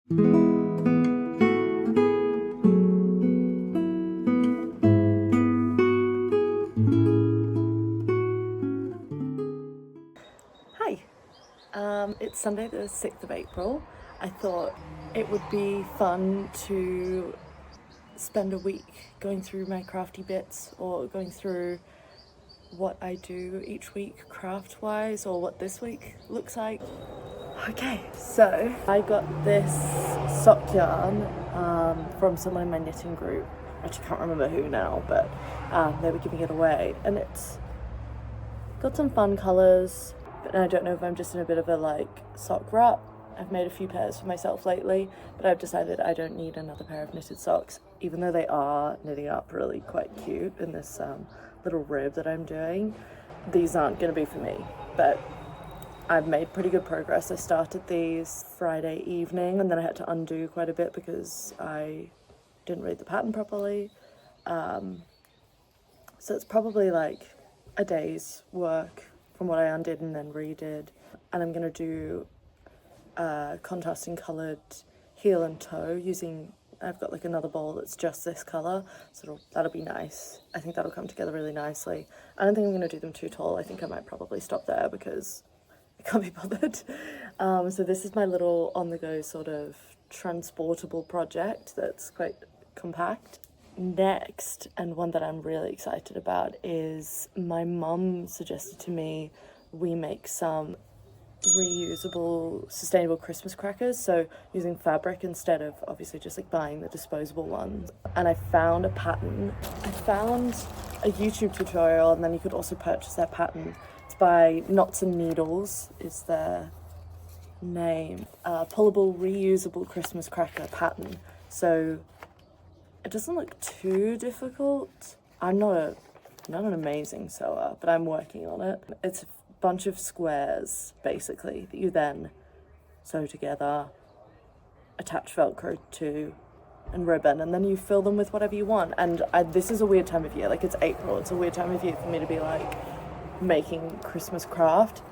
Hi, it's Sunday the 6th of April. I thought it would be fun to spend a week going through my crafty bits or going through what I do each week craft-wise or what this week looks like. Okay, so I got this sock yarn from someone in my knitting group. I actually can't remember who now, but they were giving it away, and it's got some fun colours, but I don't know if I'm just in a bit of a like sock rut. I've made a few pairs for myself lately, but I've decided I don't need another pair of knitted socks, even though they are knitting up really quite cute in this little rib that I'm doing. These aren't going to be for me, but I've made pretty good progress. I started these Friday evening, and then I had to undo quite a bit because I didn't read the pattern properly. So it's probably like a day's work from what I undid and then redid. And I'm going to do contrasting coloured heel and toe using, I've got like another bowl that's just this colour, so that'll be nice. I think that'll come together really nicely. I don't think I'm going to do them too tall. I think I might probably stop there because I can't be bothered. So this is my little on-the-go sort of transportable project that's quite compact. Next, and one that I'm really excited about, is my mum suggested to me we make some reusable sustainable Christmas crackers, so using fabric instead of obviously just like buying the disposable ones. And I found a pattern. I found a YouTube tutorial, and then you could also purchase their pattern. It's by Knots and Needles is their name. Pullable reusable Christmas cracker pattern. So it doesn't look too difficult. I'm not an amazing sewer, but I'm working on it. It's a bunch of squares basically that you then sew together, attach Velcro to, and ribbon, and then you fill them with whatever you want. And this is a weird time of year, like it's April, it's a weird time of year for me to be like making Christmas craft,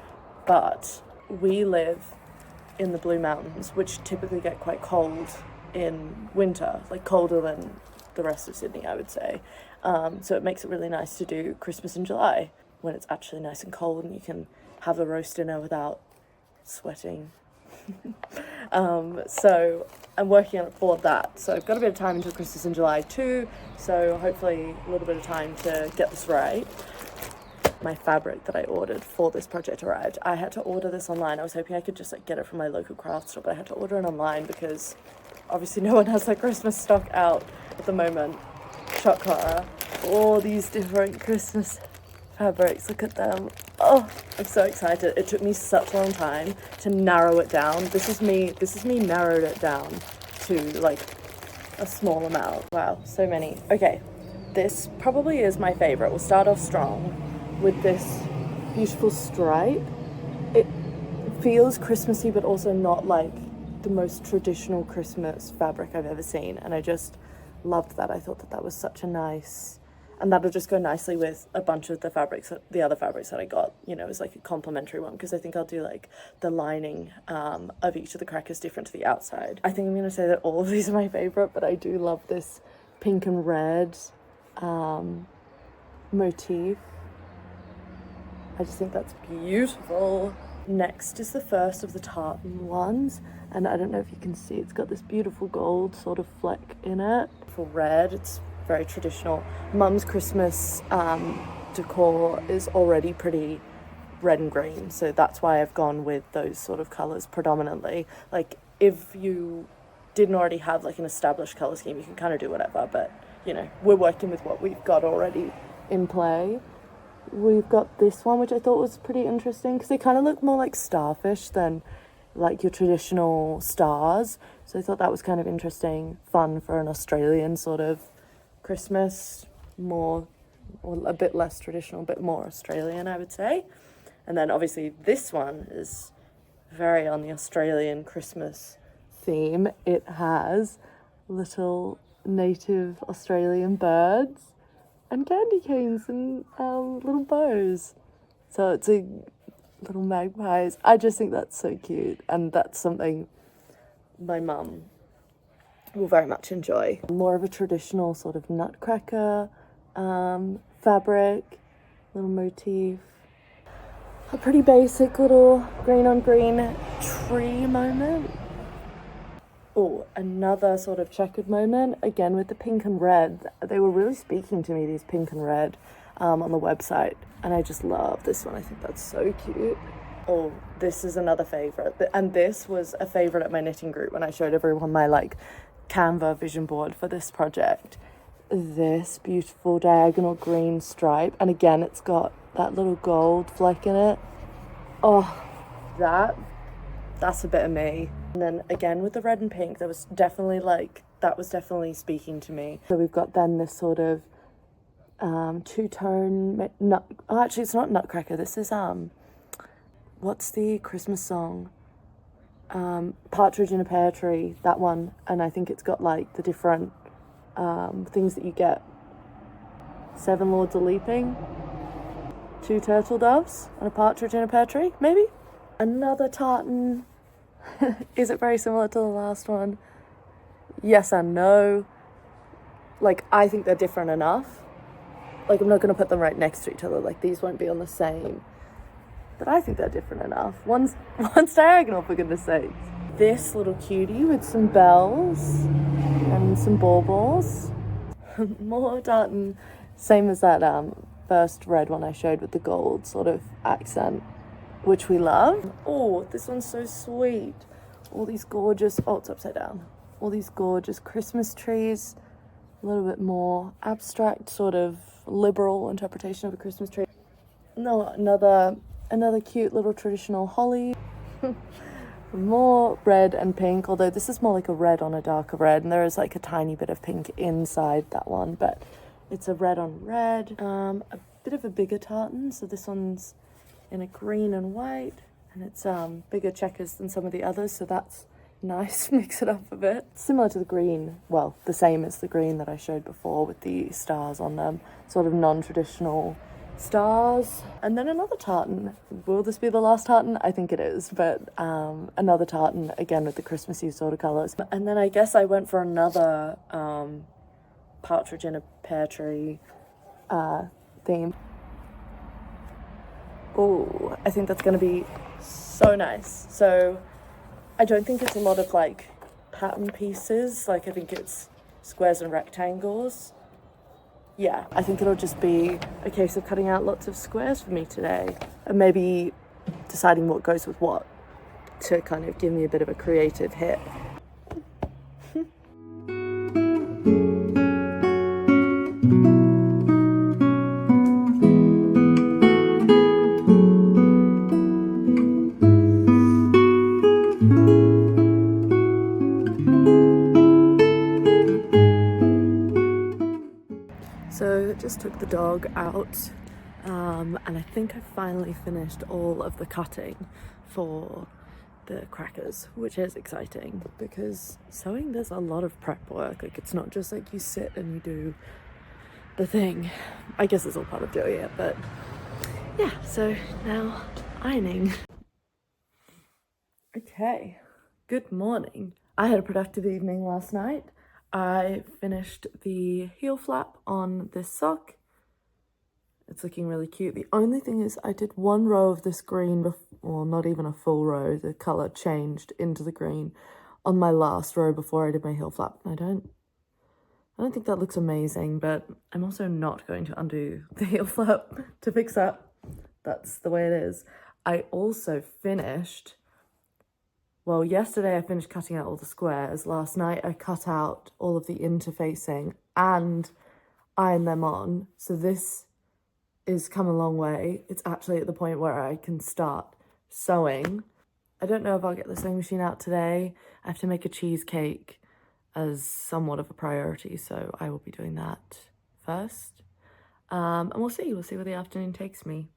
but we live in the Blue Mountains, which typically get quite cold in winter, like colder than the rest of Sydney, I would say. So it makes it really nice to do Christmas in July when it's actually nice and cold and you can have a roast dinner without sweating. So I'm working on it for that. So I've got a bit of time until Christmas in July too, so hopefully a little bit of time to get this right. My fabric that I ordered for this project arrived. I had to order this online. I was hoping I could just like get it from my local craft store, but I had to order it online because obviously no one has like Christmas stock out at the moment. Shock horror. All these different Christmas fabrics, look at them. Oh, I'm so excited. It took me such a long time to narrow it down. This is me narrowed it down to like a small amount. Wow, so many. Okay, this probably is my favorite. We'll start off strong with this beautiful stripe. It feels Christmassy, but also not like the most traditional Christmas fabric I've ever seen, and I just loved that. I thought that was such a nice, and that'll just go nicely with a bunch of the fabrics, the other fabrics that I got, you know, as like a complimentary one, because I think I'll do like the lining of each of the crackers different to the outside. I think I'm going to say that all of these are my favorite, but I do love this pink and red motif. I just think that's beautiful. Next is the first of the tartan ones, and I don't know if you can see, it's got this beautiful gold sort of fleck in it. For red, it's very traditional. Mum's Christmas decor is already pretty red and green, so that's why I've gone with those sort of colours predominantly. Like if you didn't already have like an established colour scheme, you can kind of do whatever, but you know, we're working with what we've got already in play. We've got this one, which I thought was pretty interesting because they kind of look more like starfish than like your traditional stars. So I thought that was kind of interesting, fun for an Australian sort of Christmas, more, or a bit less traditional, a bit more Australian, I would say. And then obviously this one is very on the Australian Christmas theme. It has little native Australian birds and candy canes and little bows. So it's a little magpies. I just think that's so cute, and that's something my mum will very much enjoy. More of a traditional sort of nutcracker fabric, little motif. A pretty basic little green on green tree moment. Oh, another sort of checkered moment, again with the pink and red. They were really speaking to me, these pink and red, on the website. And I just love this one. I think that's so cute. Oh, this is another favourite. And this was a favourite at my knitting group when I showed everyone my like Canva vision board for this project. This beautiful diagonal green stripe. And again, it's got that little gold fleck in it. Oh, that's a bit of me. And then again with the red and pink, that was definitely speaking to me. So we've got then this sort of two-tone actually it's not nutcracker, this is what's the Christmas song, Partridge in a Pear Tree, that one. And I think it's got like the different things that you get. 7 Lords a Leaping, 2 turtle doves, and a partridge in a pear tree, maybe. Another tartan. Is it very similar to the last one? Yes and no. Like, I think they're different enough. Like, I'm not going to put them right next to each other. Like, these won't be on the same. But I think they're different enough. One's diagonal, for goodness sakes. This little cutie with some bells and some baubles. More tartan. Same as that first red one I showed with the gold sort of accent, which we love. Oh, this one's so sweet. All these gorgeous, oh, it's upside down. All these gorgeous Christmas trees. A little bit more abstract, sort of liberal interpretation of a Christmas tree. No, another cute little traditional holly. More red and pink, although this is more like a red on a darker red, and there is like a tiny bit of pink inside that one, but it's a red on red. A bit of a bigger tartan, so this one's in a green and white, and it's bigger checkers than some of the others, so that's nice. Mix it up a bit. Similar to the green, well, the same as the green that I showed before with the stars on them, sort of non-traditional stars. And then another tartan. Will this be the last tartan? I think it is, but another tartan again with the Christmassy sort of colours. And then I guess I went for another partridge in a pear tree theme. Oh, I think that's going to be so nice. So I don't think it's a lot of like pattern pieces. Like, I think it's squares and rectangles. Yeah, I think it'll just be a case of cutting out lots of squares for me today, and maybe deciding what goes with what to kind of give me a bit of a creative hit. So just took the dog out, and I think I finally finished all of the cutting for the crackers, which is exciting because sewing, there's a lot of prep work. Like, it's not just like you sit and you do the thing. I guess it's all part of doing it, but yeah, so now ironing. Okay, good morning. I had a productive evening last night. I finished the heel flap on this sock. It's looking really cute. The only thing is I did one row of this green, well, not even a full row. The colour changed into the green on my last row before I did my heel flap. I don't think that looks amazing, but I'm also not going to undo the heel flap to fix that. That's the way it is. I also finished, well, yesterday I finished cutting out all the squares. Last night I cut out all of the interfacing and ironed them on. So this is come a long way. It's actually at the point where I can start sewing. I don't know if I'll get the sewing machine out today. I have to make a cheesecake as somewhat of a priority, so I will be doing that first. And we'll see where the afternoon takes me.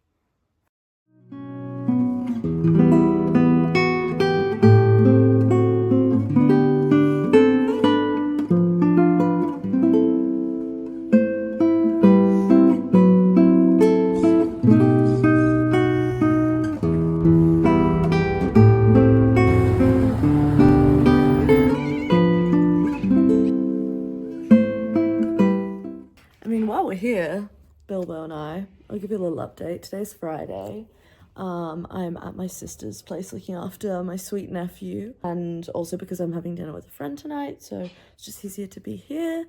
here, Bilbo and I'll give you a little update. Today's Friday. I'm at my sister's place looking after my sweet nephew, and also because I'm having dinner with a friend tonight, so it's just easier to be here.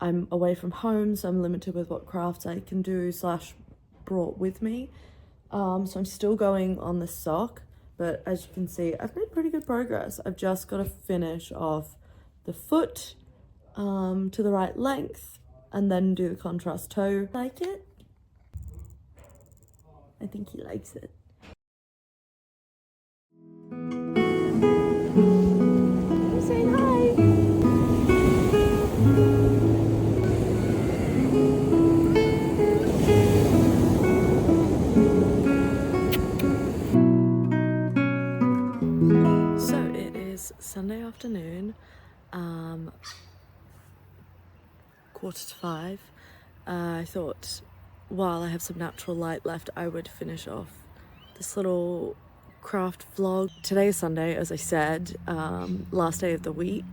I'm away from home, so I'm limited with what crafts I can do / brought with me. So I'm still going on this sock, but as you can see, I've made pretty good progress. I've just got to finish off the foot to the right length and then do the contrast toe. Like it? I think he likes it. He's saying hi. So it is Sunday afternoon, 4:45. I thought while I have some natural light left, I would finish off this little craft vlog. Today is Sunday, as I said, last day of the week,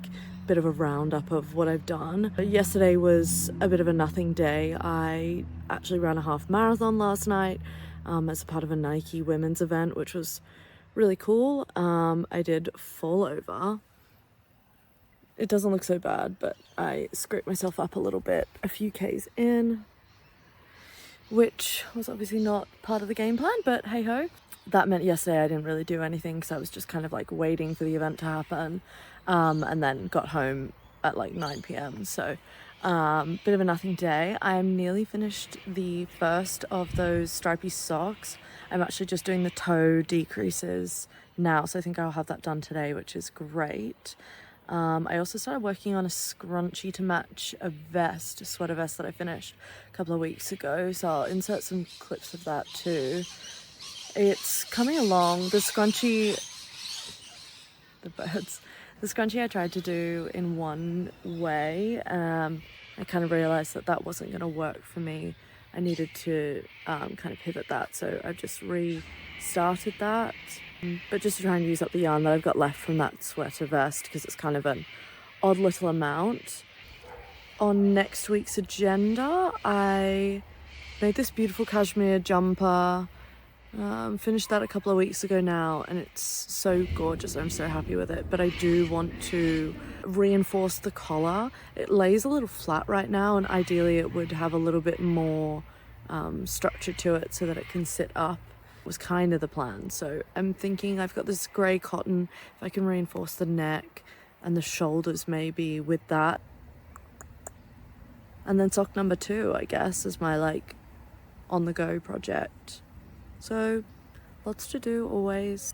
bit of a roundup of what I've done. Yesterday was a bit of a nothing day. I actually ran a half marathon last night as a part of a Nike women's event, which was really cool. I did fall over. It doesn't look so bad, but I scraped myself up a little bit a few Ks in, which was obviously not part of the game plan, but hey ho. That meant yesterday I didn't really do anything, because I was just kind of like waiting for the event to happen, and then got home at like 9 p.m. So bit of a nothing day. I'm nearly finished the first of those stripy socks. I'm actually just doing the toe decreases now, so I think I'll have that done today, which is great. I also started working on a scrunchie to match a vest, a sweater vest that I finished a couple of weeks ago, so I'll insert some clips of that too. It's coming along. The scrunchie I tried to do in one way. I kind of realized that wasn't going to work for me. I needed to kind of pivot that, so I've just restarted that. But just to try and use up the yarn that I've got left from that sweater vest, because it's kind of an odd little amount. On next week's agenda, I made this beautiful cashmere jumper. Finished that a couple of weeks ago now, and it's so gorgeous. I'm so happy with it, but I do want to reinforce the collar. It lays a little flat right now, and ideally it would have a little bit more structure to it so that it can sit up. Was kind of the plan. So I'm thinking I've got this grey cotton, if I can reinforce the neck and the shoulders maybe with that. And then sock number 2, I guess, is my like on the go project. So lots to do always.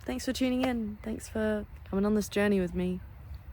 Thanks for tuning in. Thanks for coming on this journey with me.